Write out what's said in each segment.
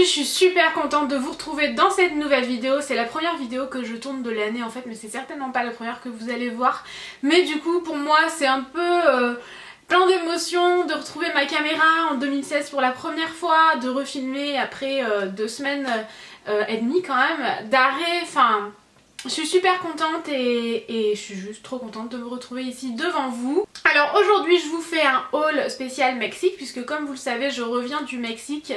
Aujourd'hui je suis super contente de vous retrouver dans cette nouvelle vidéo. C'est la première vidéo que je tourne de l'année en fait, mais c'est certainement pas la première que vous allez voir. Mais du coup pour moi c'est un peu plein d'émotions de retrouver ma caméra en 2016 pour la première fois, de refilmer après 2 semaines et demie quand même d'arrêt. Enfin, je suis super contente et je suis juste trop contente de me retrouver ici devant vous. Alors aujourd'hui je vous fais un haul spécial Mexique puisque comme vous le savez je reviens du Mexique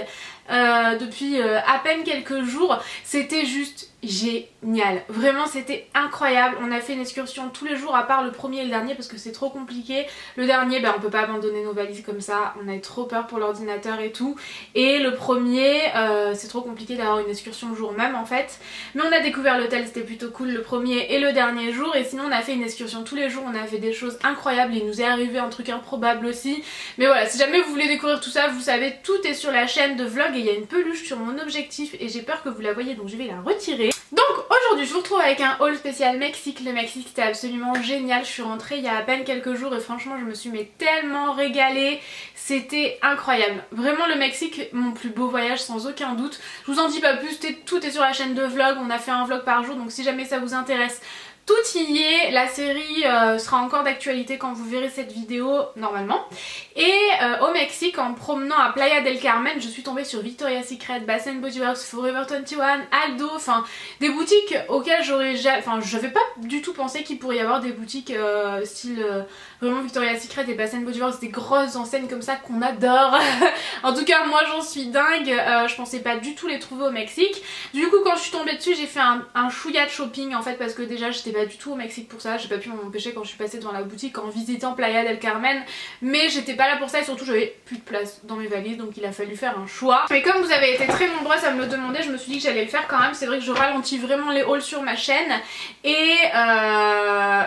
depuis à peine quelques jours. C'était juste génial, vraiment c'était incroyable. On a fait une excursion tous les jours à part le premier et le dernier parce que c'est trop compliqué. Le dernier on peut pas abandonner nos valises comme ça, on avait trop peur pour l'ordinateur et tout. Et le premier c'est trop compliqué d'avoir une excursion le jour même en fait. Mais on a découvert l'hôtel, c'était plutôt cool le premier et le dernier jour. Et sinon on a fait une excursion tous les jours, on a fait des choses incroyables. Il nous est arrivé un truc improbable aussi. Mais voilà, si jamais vous voulez découvrir tout ça, vous savez, tout est sur la chaîne de vlog. Et il y a une peluche sur mon objectif et j'ai peur que vous la voyez, donc je vais la retirer. Donc aujourd'hui je vous retrouve avec un haul spécial Mexique. Le Mexique c'était absolument génial, je suis rentrée il y a à peine quelques jours et franchement je me suis tellement régalée. C'était incroyable, vraiment le Mexique, mon plus beau voyage sans aucun doute. Je vous en dis pas plus, tout est sur la chaîne de vlog, on a fait un vlog par jour, donc si jamais ça vous intéresse, tout y est. La série sera encore d'actualité quand vous verrez cette vidéo normalement. Et au Mexique, en promenant à Playa del Carmen, je suis tombée sur Victoria's Secret, Bath Body Works, Forever 21, Aldo, enfin des boutiques auxquelles j'avais pas du tout pensé qu'il pourrait y avoir des boutiques style vraiment Victoria's Secret et Bath Body Works, des grosses enseignes comme ça qu'on adore. En tout cas moi j'en suis dingue, je pensais pas du tout les trouver au Mexique. Du coup quand je suis tombée dessus j'ai fait un chouïa de shopping en fait parce que déjà j'étais pas du tout au Mexique pour ça, j'ai pas pu m'en empêcher quand je suis passée devant la boutique en visitant Playa del Carmen, mais j'étais pas là pour ça et surtout j'avais plus de place dans mes valises donc il a fallu faire un choix. Mais comme vous avez été très nombreuses à me le demander, je me suis dit que j'allais le faire quand même. C'est vrai que je ralentis vraiment les hauls sur ma chaîne et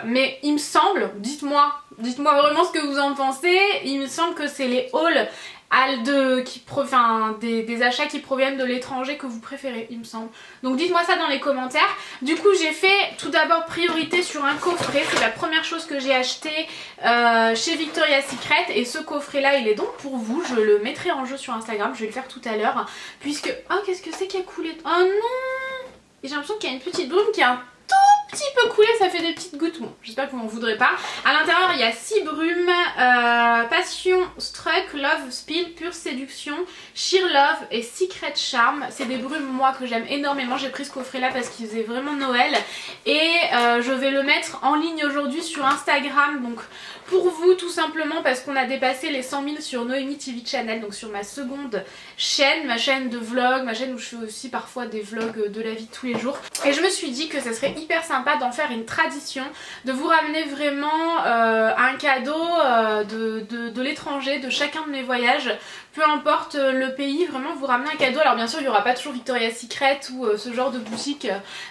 mais il me semble, dites-moi vraiment ce que vous en pensez, il me semble que c'est les hauls des achats qui proviennent de l'étranger que vous préférez, il me semble. Donc dites-moi ça dans les commentaires. Du coup j'ai fait tout d'abord priorité sur un coffret, c'est la première chose que j'ai acheté chez Victoria's Secret et ce coffret là il est donc pour vous, je le mettrai en jeu sur Instagram, je vais le faire tout à l'heure puisque... Oh qu'est-ce que c'est qui a coulé? Oh non! Et j'ai l'impression qu'il y a une petite brume qui a un petit peu coulé, ça fait des petites gouttes. Bon, j'espère que vous m'en voudrez pas. À l'intérieur, il y a 6 brumes, Passion, Struck, Love, Spill, Pure Séduction, Sheer Love et Secret Charm. C'est des brumes, moi, que j'aime énormément. J'ai pris ce coffret-là parce qu'il faisait vraiment Noël. Et je vais le mettre en ligne aujourd'hui sur Instagram. Donc, pour vous, tout simplement, parce qu'on a dépassé les 100 000 sur Noémie TV Channel. Donc, sur ma seconde chaîne, ma chaîne de vlog, ma chaîne où je fais aussi parfois des vlogs de la vie de tous les jours. Et je me suis dit que ça serait hyper sympa d'en faire une tradition, de vous ramener vraiment un cadeau de l'étranger, de chacun de mes voyages, peu importe le pays, vraiment vous ramener un cadeau. Alors bien sûr il n'y aura pas toujours Victoria's Secret ou ce genre de boutique,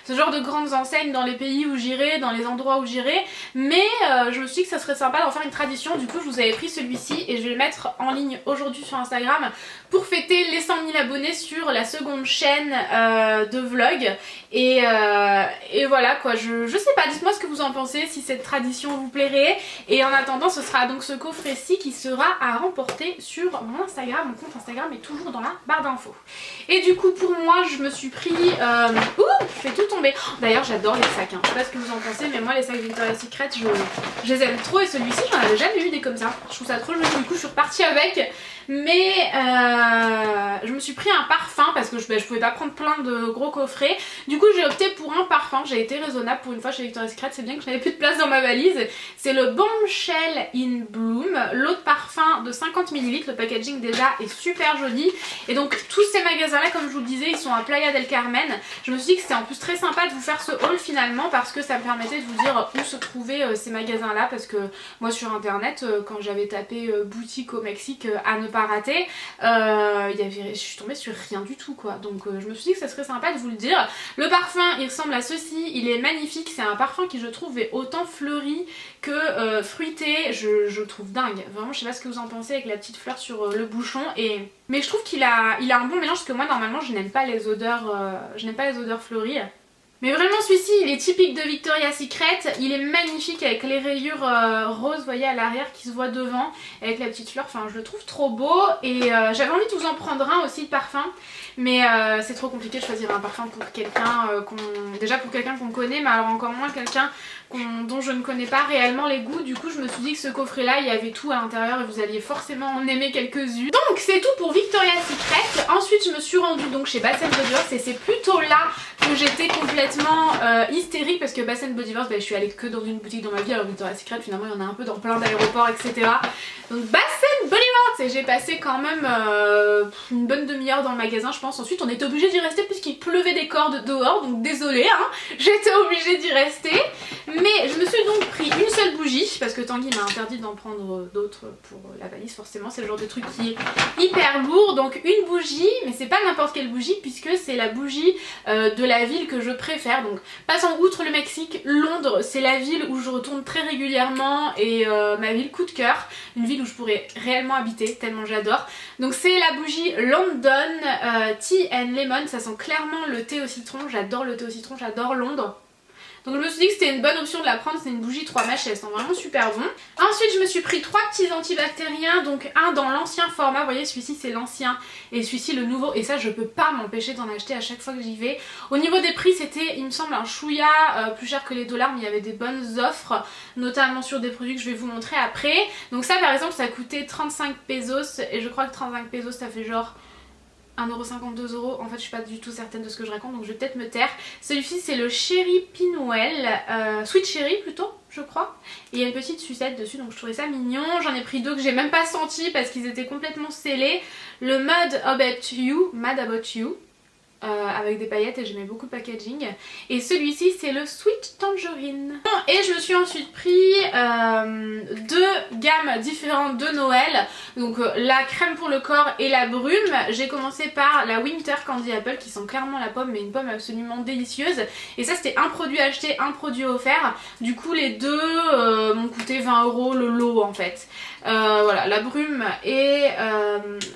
ce genre de grandes enseignes dans les pays où j'irai, dans les endroits où j'irai, mais je me suis dit que ça serait sympa d'en faire une tradition. Du coup je vous avais pris celui-ci et je vais le mettre en ligne aujourd'hui sur Instagram pour fêter les 100 000 abonnés sur la seconde chaîne de vlog. Et voilà quoi, je sais pas, dites-moi ce que vous en pensez, si cette tradition vous plairait. Et en attendant ce sera donc ce coffret-ci qui sera à remporter sur mon Instagram. Mon compte Instagram est toujours dans la barre d'infos. Et du coup pour moi je me suis pris... Ouh, je fais tout tomber. D'ailleurs j'adore les sacs, hein. Je sais pas ce que vous en pensez mais moi les sacs Victoria's Secret je les aime trop. Et celui-ci j'en avais jamais eu des comme ça. Je trouve ça trop joli, du coup je suis repartie avec. Mais je me suis pris un parfum parce que je pouvais pas prendre plein de gros coffrets. Du coup j'ai opté pour un parfum, j'ai été raisonnable pour une fois chez Victoria's Secret. C'est bien que je n'avais plus de place dans ma valise. C'est le Bombshell in Bloom, l'eau de parfum de 50 ml. Le packaging déjà est super joli. Et donc tous ces magasins là comme je vous le disais ils sont à Playa del Carmen. Je me suis dit que c'était en plus très sympa de vous faire ce haul finalement parce que ça me permettait de vous dire où se trouvaient ces magasins là. Parce que moi sur internet quand j'avais tapé boutique au Mexique à ne pas rater, je suis tombée sur rien du tout quoi. Donc je me suis dit que ça serait sympa de vous le dire. Le parfum il ressemble à ceci, il est magnifique. C'est un parfum qui je trouve est autant fleuri que fruité. Je trouve dingue. Vraiment je sais pas ce que vous en pensez avec la petite fleur sur le bouchon. Mais je trouve qu'il a un bon mélange parce que moi normalement je n'aime pas les odeurs fleuries. Mais vraiment celui-ci il est typique de Victoria's Secret, il est magnifique avec les rayures roses, vous voyez à l'arrière qui se voit devant, avec la petite fleur, enfin je le trouve trop beau et j'avais envie de vous en prendre un aussi de parfum, mais c'est trop compliqué de choisir un parfum pour quelqu'un déjà pour quelqu'un qu'on connaît, mais alors encore moins quelqu'un dont je ne connais pas réellement les goûts. Du coup je me suis dit que ce coffret là il y avait tout à l'intérieur et vous alliez forcément en aimer quelques-unes. Donc c'est tout pour Victoria's Secret. Ensuite je me suis rendue donc chez Bath & Body Works et c'est plutôt là que j'étais complètement hystérique parce que Bath & Body Works, je suis allée que dans une boutique dans ma vie, alors Victoria's Secret finalement il y en a un peu dans plein d'aéroports etc. Donc Bath & Body Works, et j'ai passé quand même une bonne demi-heure dans le magasin je pense. Ensuite on était obligé d'y rester puisqu'il pleuvait des cordes dehors, donc désolée hein, j'étais obligée d'y rester. Mais je me suis donc pris une seule bougie parce que Tanguy m'a interdit d'en prendre d'autres pour la valise, forcément c'est le genre de truc qui est hyper lourd. Donc une bougie, mais c'est pas n'importe quelle bougie puisque c'est la bougie de la ville que je préfère. Donc passant outre le Mexique, Londres c'est la ville où je retourne très régulièrement et ma ville coup de cœur, une ville où je pourrais réellement habiter tellement j'adore. Donc c'est la bougie London Tea and Lemon, ça sent clairement le thé au citron, j'adore le thé au citron, j'adore Londres. Donc je me suis dit que c'était une bonne option de la prendre, c'est une bougie 3 mèches, elles sont vraiment super bon. Ensuite je me suis pris 3 petits antibactériens, donc un dans l'ancien format, vous voyez celui-ci c'est l'ancien et celui-ci le nouveau, et ça je peux pas m'empêcher d'en acheter à chaque fois que j'y vais. Au niveau des prix c'était il me semble un chouïa plus cher que les dollars, mais il y avait des bonnes offres, notamment sur des produits que je vais vous montrer après. Donc ça par exemple ça coûtait 35 pesos et je crois que 35 pesos ça fait genre 1,52 €. En fait je suis pas du tout certaine de ce que je raconte donc je vais peut-être me taire. Celui-ci c'est le Cherry Pinwell, Sweet Cherry plutôt je crois. Et il y a une petite sucette dessus donc je trouvais ça mignon. J'en ai pris 2 que j'ai même pas senti parce qu'ils étaient complètement scellés. Le Mad About You. Avec des paillettes et j'aimais beaucoup le packaging. Et celui-ci c'est le Sweet Tangerine. Et je me suis ensuite pris 2 gammes différentes de Noël. Donc la crème pour le corps et la brume. J'ai commencé par la Winter Candy Apple qui sent clairement la pomme, mais une pomme absolument délicieuse. Et ça c'était un produit acheté, un produit offert. Du coup les deux m'ont coûté 20 € le lot en fait. Voilà, la brume et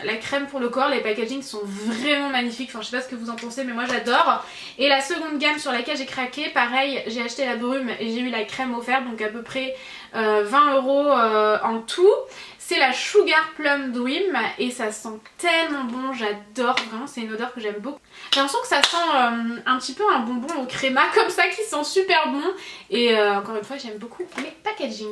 la crème pour le corps, les packagings sont vraiment magnifiques. Enfin je sais pas ce que vous en pensez mais moi j'adore. Et la seconde gamme sur laquelle j'ai craqué, pareil j'ai acheté la brume et j'ai eu la crème offerte, donc à peu près 20 € en tout. C'est la Sugar Plum Dream et ça sent tellement bon, j'adore, vraiment c'est une odeur que j'aime beaucoup. J'ai l'impression que ça sent un petit peu un bonbon au créma comme ça qui sent super bon. Et encore une fois j'aime beaucoup les packaging.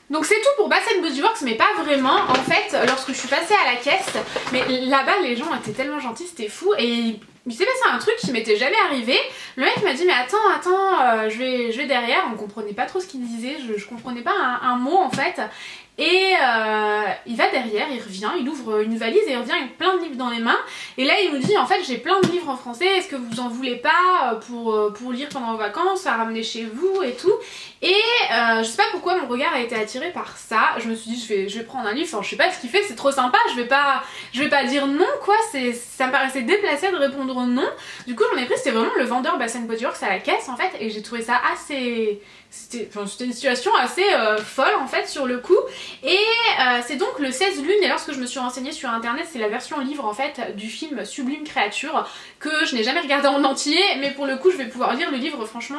Donc c'est tout pour Bath & Body Works, mais pas vraiment. En fait lorsque je suis passée à la caisse, mais là-bas les gens étaient tellement gentils, c'était fou. Et il s'est passé un truc qui m'était jamais arrivé. Le mec m'a dit mais attends, je vais derrière. On comprenait pas trop ce qu'il disait, je comprenais pas un mot en fait. Et il va derrière, il revient, il ouvre une valise et il revient avec plein de livres dans les mains. Et là il nous dit en fait j'ai plein de livres en français, est-ce que vous en voulez pas pour lire pendant vos vacances, à ramener chez vous et tout. Et je sais pas pourquoi mon regard a été attiré par ça. Je me suis dit je vais prendre un livre, enfin je sais pas ce qu'il fait, c'est trop sympa, je vais pas dire non quoi, ça me paraissait déplacé de répondre non. Du coup j'en ai pris, c'était vraiment le vendeur Bath & Body Works à la caisse en fait, et j'ai trouvé ça assez... C'était une situation assez folle en fait sur le coup. Et c'est donc le 16 lune, et lorsque je me suis renseignée sur internet c'est la version livre en fait du film Sublime Créature que je n'ai jamais regardé en entier, mais pour le coup je vais pouvoir lire le livre. Franchement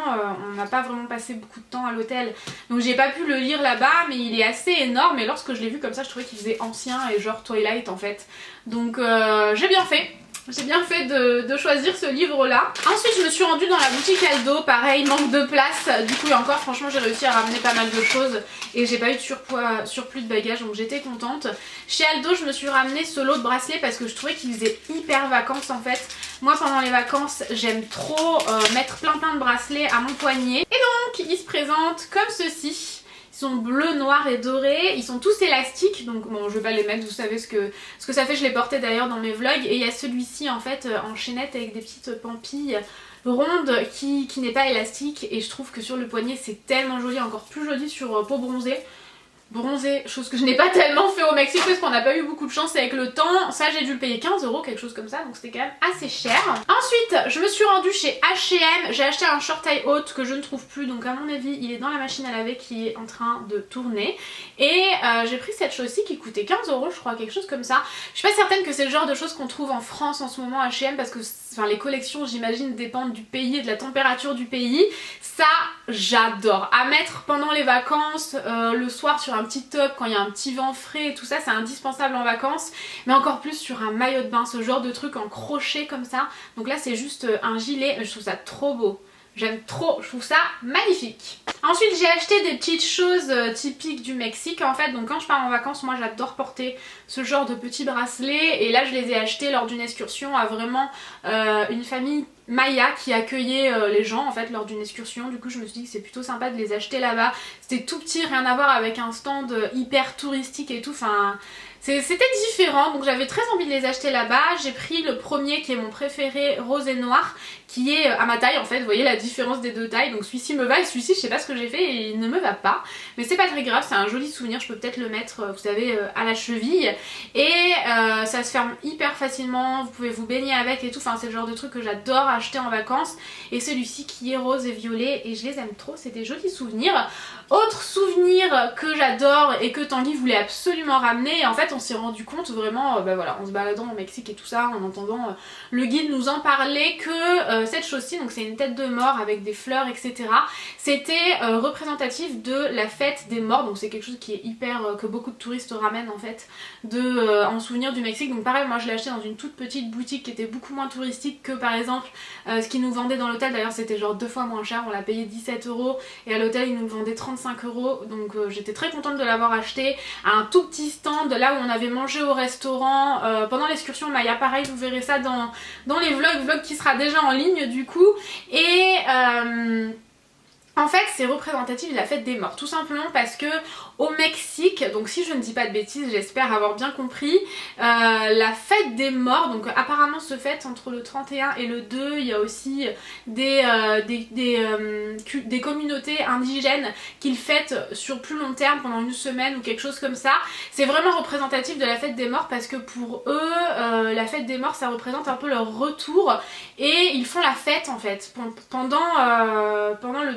on n'a pas vraiment passé beaucoup de temps à l'hôtel donc j'ai pas pu le lire là-bas, mais il est assez énorme et lorsque je l'ai vu comme ça je trouvais qu'il faisait ancien et genre Twilight en fait. Donc j'ai bien fait. J'ai bien fait de choisir ce livre là. Ensuite je me suis rendue dans la boutique Aldo, pareil manque de place. Du coup et encore franchement j'ai réussi à ramener pas mal de choses et j'ai pas eu de surplus de bagages donc j'étais contente. Chez Aldo je me suis ramené ce lot de bracelets parce que je trouvais qu'ils faisaient hyper vacances en fait. Moi pendant les vacances j'aime trop mettre plein de bracelets à mon poignet. Et donc ils se présentent comme ceci. Ils sont bleus, noirs et dorés, ils sont tous élastiques, donc bon je vais pas les mettre, vous savez ce que ça fait, je les portais d'ailleurs dans mes vlogs. Et il y a celui-ci en fait en chaînette avec des petites pampilles rondes qui n'est pas élastique, et je trouve que sur le poignet c'est tellement joli, encore plus joli sur peau bronzée. bronzer, chose que je n'ai pas tellement fait au Mexique parce qu'on n'a pas eu beaucoup de chance avec le temps. Ça j'ai dû le payer 15 €, quelque chose comme ça, donc c'était quand même assez cher. Ensuite je me suis rendue chez H&M, j'ai acheté un short taille haute que je ne trouve plus, donc à mon avis il est dans la machine à laver qui est en train de tourner. Et j'ai pris cette chose-ci qui coûtait 15 € je crois, quelque chose comme ça. Je suis pas certaine que c'est le genre de choses qu'on trouve en France en ce moment à H&M parce que enfin, les collections j'imagine dépendent du pays et de la température du pays. Ça j'adore, à mettre pendant les vacances, le soir sur un petit top quand il y a un petit vent frais et tout ça, c'est indispensable en vacances, mais encore plus sur un maillot de bain, ce genre de truc en crochet comme ça. Donc là c'est juste un gilet, je trouve ça trop beau. J'aime trop, je trouve ça magnifique. Ensuite j'ai acheté des petites choses typiques du Mexique en fait, donc quand je pars en vacances moi j'adore porter ce genre de petits bracelets et là je les ai achetés lors d'une excursion à vraiment une famille Maya qui accueillait les gens en fait lors d'une excursion. Du coup je me suis dit que c'est plutôt sympa de les acheter là-bas. C'était tout petit, rien à voir avec un stand hyper touristique et tout, enfin c'était différent, donc j'avais très envie de les acheter là-bas. J'ai pris le premier qui est mon préféré, rose et noir, qui est à ma taille en fait, vous voyez la différence des deux tailles, donc celui-ci me va et celui-ci je sais pas ce que j'ai fait et il ne me va pas, mais c'est pas très grave, c'est un joli souvenir, je peux peut-être le mettre vous savez à la cheville et ça se ferme hyper facilement, vous pouvez vous baigner avec et tout, enfin c'est le genre de truc que j'adore acheter en vacances. Et celui-ci qui est rose et violet et je les aime trop, c'est des jolis souvenirs. Autre souvenir que j'adore et que Tanguy voulait absolument ramener, et en fait on s'est rendu compte vraiment bah voilà, en se baladant au Mexique et tout ça, en entendant le guide nous en parler, que cette chose-ci, donc c'est une tête de mort avec des fleurs etc, c'était représentatif de la fête des morts, donc c'est quelque chose qui est hyper, que beaucoup de touristes ramènent en fait en souvenir du Mexique. Donc pareil, moi je l'ai acheté dans une toute petite boutique qui était beaucoup moins touristique que par exemple ce qu'ils nous vendaient dans l'hôtel. D'ailleurs c'était genre 2 fois moins cher, on l'a payé 17 € et à l'hôtel ils nous le vendaient 35 €, donc j'étais très contente de l'avoir acheté à un tout petit stand là où on avait mangé au restaurant pendant l'excursion Maya. Pareil, vous verrez ça dans les vlog qui sera déjà en ligne du coup. Et en fait c'est représentatif de la fête des morts, tout simplement parce que au Mexique, donc si je ne dis pas de bêtises, j'espère avoir bien compris, la fête des morts, donc apparemment se fête entre le 31 et le 2, il y a aussi des communautés indigènes qui le fêtent sur plus long terme, pendant une semaine ou quelque chose comme ça. C'est vraiment représentatif de la fête des morts parce que pour eux, la fête des morts ça représente un peu leur retour et ils font la fête en fait pendant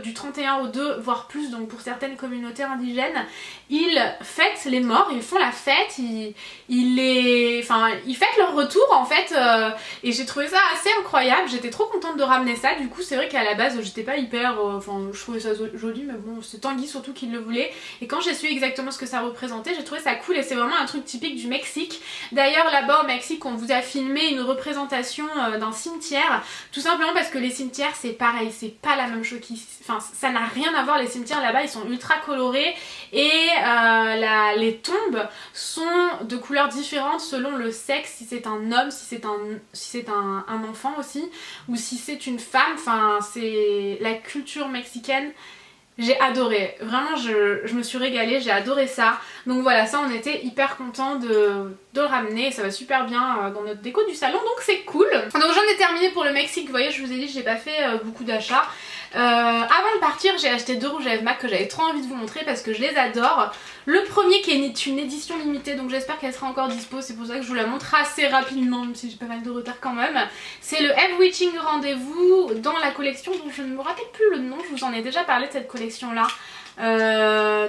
du 31 au 2, voire plus, donc pour certaines communautés indigènes. Ils fêtent les morts, ils font la fête, ils fêtent leur retour en fait, et j'ai trouvé ça assez incroyable, j'étais trop contente de ramener ça. Du coup c'est vrai qu'à la base j'étais pas hyper, je trouvais ça joli, mais bon c'est Tanguy surtout qui le voulait, et quand j'ai su exactement ce que ça représentait j'ai trouvé ça cool et c'est vraiment un truc typique du Mexique. D'ailleurs là-bas au Mexique on vous a filmé une représentation d'un cimetière, tout simplement parce que les cimetières c'est pareil, c'est pas la même chose enfin ça n'a rien à voir, les cimetières là-bas ils sont ultra colorés et les tombes sont de couleurs différentes selon le sexe, si c'est un homme, si c'est un enfant aussi, ou si c'est une femme. Enfin c'est la culture mexicaine, j'ai adoré, vraiment je me suis régalée, j'ai adoré ça. Donc voilà, ça on était hyper contents de le ramener, ça va super bien dans notre déco du salon, donc c'est cool. Donc j'en ai terminé pour le Mexique, vous voyez je vous ai dit j'ai pas fait beaucoup d'achats. Avant de partir j'ai acheté 2 rouges à lèvres MAC que j'avais trop envie de vous montrer parce que je les adore. Le premier qui est une édition limitée, donc j'espère qu'elle sera encore dispo, c'est pour ça que je vous la montre assez rapidement même si j'ai pas mal de retard quand même. C'est le Eve Witching Rendez-vous dans la collection dont je ne me rappelle plus le nom, je vous en ai déjà parlé de cette collection là.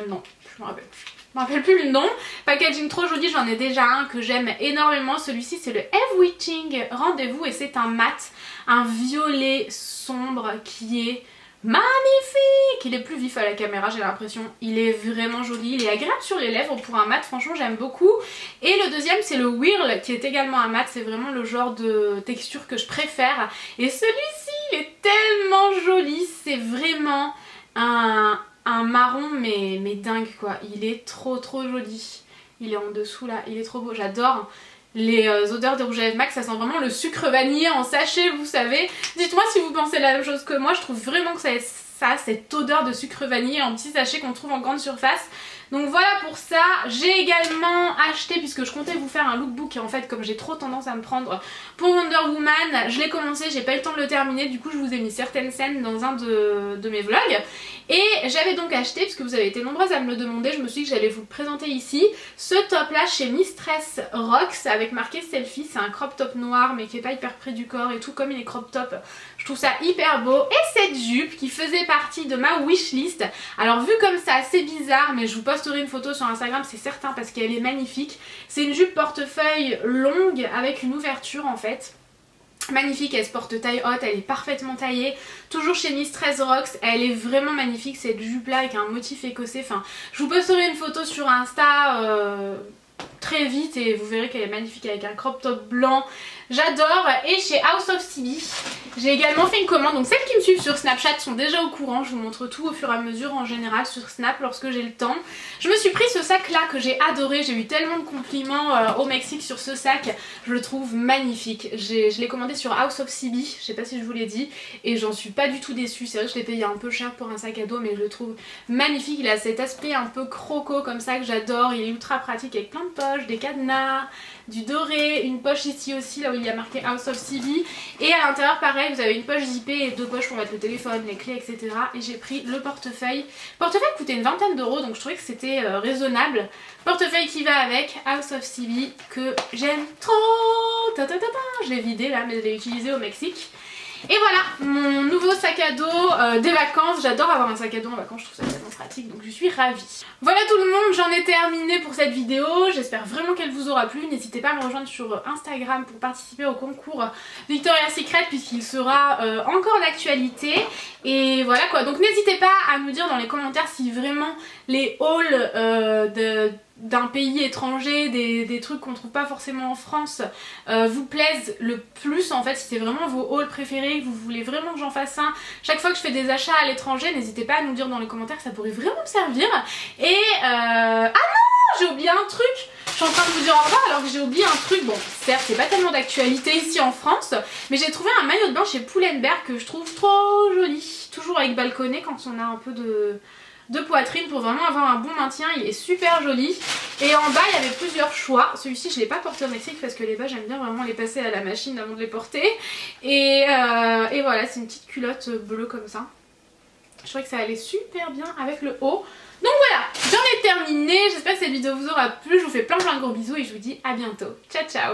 Non, je me rappelle plus. Je me rappelle plus le nom. Packaging trop joli, j'en ai déjà un que j'aime énormément. Celui-ci c'est le Eve Witching Rendez-vous et c'est un mat, un violet sombre qui est magnifique. Il est plus vif à la caméra j'ai l'impression, il est vraiment joli, il est agréable sur les lèvres pour un mat, franchement j'aime beaucoup. Et le deuxième c'est le Whirl qui est également un mat, c'est vraiment le genre de texture que je préfère. Et celui-ci il est tellement joli, c'est vraiment un marron mais dingue quoi, il est trop joli. Il est en dessous là, il est trop beau, j'adore. Les odeurs de rouge à lèvres MAC, ça sent vraiment le sucre vanillé en sachet, vous savez. Dites-moi si vous pensez la même chose que moi, je trouve vraiment que ça a cette odeur de sucre vanillé en petit sachet qu'on trouve en grande surface. Donc voilà pour ça. J'ai également acheté, puisque je comptais vous faire un lookbook et en fait comme j'ai trop tendance à me prendre pour Wonder Woman, je l'ai commencé, j'ai pas eu le temps de le terminer, du coup je vous ai mis certaines scènes dans un de mes vlogs. Et j'avais donc acheté, puisque vous avez été nombreuses à me le demander, je me suis dit que j'allais vous le présenter ici, ce top là chez Mistress Rocks avec marqué selfie. C'est un crop top noir mais qui est pas hyper près du corps et tout, comme il est crop top, je trouve ça hyper beau. Et cette jupe qui faisait partie de ma wishlist, alors vu comme ça c'est bizarre, mais je vous posterai une photo sur Instagram, c'est certain, parce qu'elle est magnifique. C'est une jupe portefeuille longue avec une ouverture en fait. Magnifique, elle se porte taille haute, elle est parfaitement taillée, toujours chez Mistress Rocks, elle est vraiment magnifique cette jupe là avec un motif écossais. Enfin, je vous posterai une photo sur Insta très vite et vous verrez qu'elle est magnifique avec un crop top blanc. J'adore. Et chez House of CB, j'ai également fait une commande. Donc celles qui me suivent sur Snapchat sont déjà au courant. Je vous montre tout au fur et à mesure en général sur Snap lorsque j'ai le temps. Je me suis pris ce sac là que j'ai adoré. J'ai eu tellement de compliments au Mexique sur ce sac. Je le trouve magnifique. Je l'ai commandé sur House of CB, je sais pas si je vous l'ai dit. Et j'en suis pas du tout déçue. C'est vrai que je l'ai payé un peu cher pour un sac à dos, mais je le trouve magnifique. Il a cet aspect un peu croco comme ça que j'adore. Il est ultra pratique avec plein de poches, des cadenas, du doré, une poche ici aussi là où il y a marqué House of CB. Et à l'intérieur pareil, vous avez une poche zippée et deux poches pour mettre le téléphone, les clés, etc. Et j'ai pris le portefeuille. Le portefeuille coûtait une vingtaine d'euros, donc je trouvais que c'était raisonnable. Portefeuille qui va avec, House of CB, que j'aime trop. Ta ta ta ta. Je l'ai vidé là, mais je l'ai utilisé au Mexique. Et voilà, mon nouveau sac à dos des vacances. J'adore avoir un sac à dos en vacances, je trouve ça tellement pratique, donc je suis ravie. Voilà tout le monde, j'en ai terminé pour cette vidéo. J'espère vraiment qu'elle vous aura plu. N'hésitez pas à me rejoindre sur Instagram pour participer au concours Victoria's Secret, puisqu'il sera encore d'actualité. Et voilà quoi, donc n'hésitez pas à nous dire dans les commentaires si vraiment les hauls d'un pays étranger, des trucs qu'on trouve pas forcément en France, vous plaisent le plus en fait, si c'est vraiment vos hauls préférés, que vous voulez vraiment que j'en fasse un chaque fois que je fais des achats à l'étranger, n'hésitez pas à nous dire dans les commentaires, ça pourrait vraiment me servir. Et ah non, j'ai oublié un truc, je suis en train de vous dire au revoir alors que j'ai oublié un truc. Bon certes c'est pas tellement d'actualité ici en France, mais j'ai trouvé un maillot de bain chez Pull&Bear que je trouve trop joli, toujours avec balconnet quand on a un peu de poitrine pour vraiment avoir un bon maintien. Il est super joli. Et en bas il y avait plusieurs choix. Celui-ci je l'ai pas porté au Mexique parce que les bas j'aime bien vraiment les passer à la machine avant de les porter. Et voilà, c'est une petite culotte bleue comme ça. Je trouvais que ça allait super bien avec le haut. Donc voilà, j'en ai terminé. J'espère que cette vidéo vous aura plu. Je vous fais plein de gros bisous et je vous dis à bientôt. Ciao ciao.